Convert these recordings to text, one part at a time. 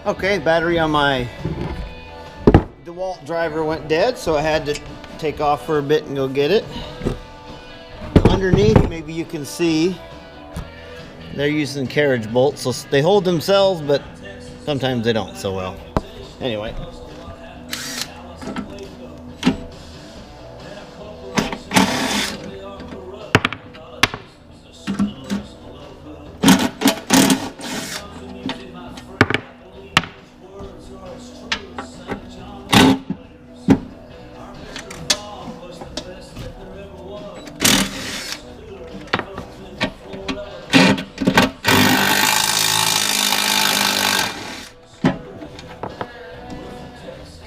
Okay, battery on my DeWalt driver went dead, so I had to take off for a bit and go get it. Underneath, maybe you can see, they're using carriage bolts, so they hold themselves, but sometimes they don't so well. Anyway.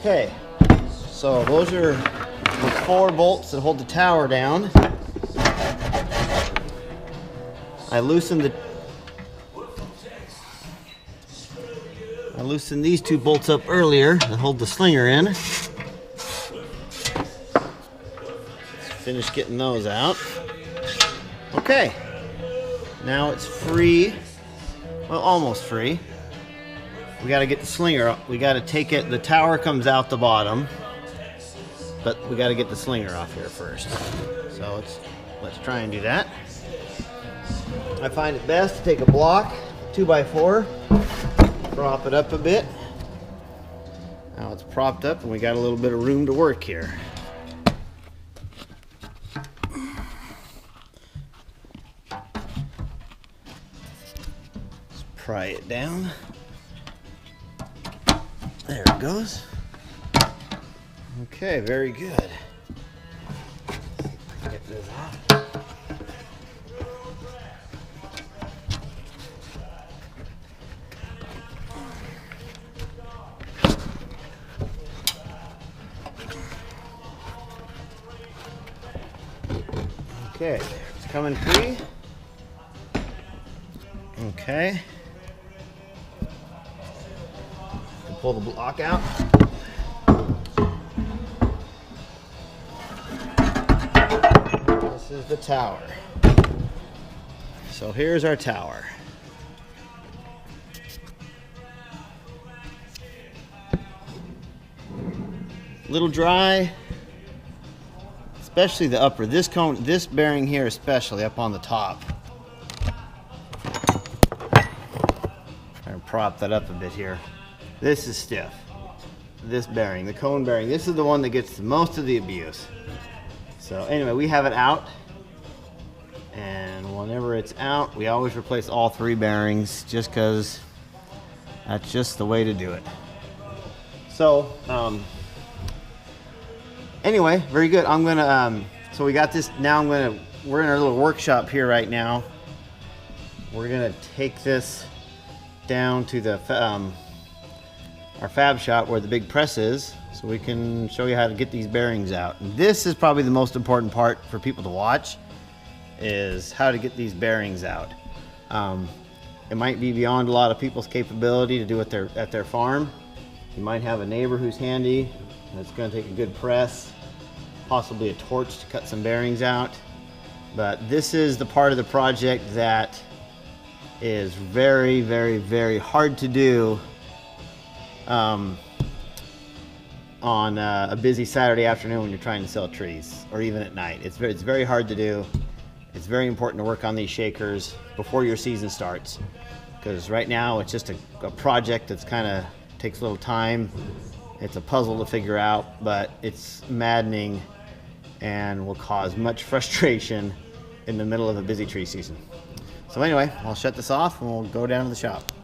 Okay, so those are the 4 bolts that hold the tower down. I loosened these 2 bolts up earlier that hold the Slinger in. Let's finish getting those out. Okay, now it's free. Well, almost free. We got to get the Slinger up. We got to take it. The tower comes out the bottom, but we got to get the Slinger off here first. So let's try and do that. I find it best to take a block, 2x4, prop it up a bit. Now it's propped up and we got a little bit of room to work here. Let's pry it down. There it goes. Okay, very good. Get this off. Okay, it's coming free. Okay. Pull the block out. This is the tower. So here's our tower. A little dry, especially the upper. This bearing here especially up on the top. I'm gonna prop that up a bit here. This is stiff. This bearing, the cone bearing, this is the one that gets most of the abuse. So anyway, we have it out. And whenever it's out, we always replace all 3 bearings just because that's just the way to do it. So, anyway, very good. I'm gonna, so we got this, now we're in our little workshop here right now. We're gonna take this down to the, our fab shop where the big press is, so we can show you how to get these bearings out. And this is probably the most important part for people to watch, is how to get these bearings out. It might be beyond a lot of people's capability to do it at their farm. You might have a neighbor who's handy, and it's going to take a good press, possibly a torch to cut some bearings out. But this is the part of the project that is very, very, very hard to do on a busy Saturday afternoon when you're trying to sell trees, or even at night. It's very hard to do. It's very important to work on these shakers before your season starts, because right now it's just a project that's kind of takes a little time. It's a puzzle to figure out, but it's maddening and will cause much frustration in the middle of a busy tree season. So anyway, I'll shut this off and we'll go down to the shop.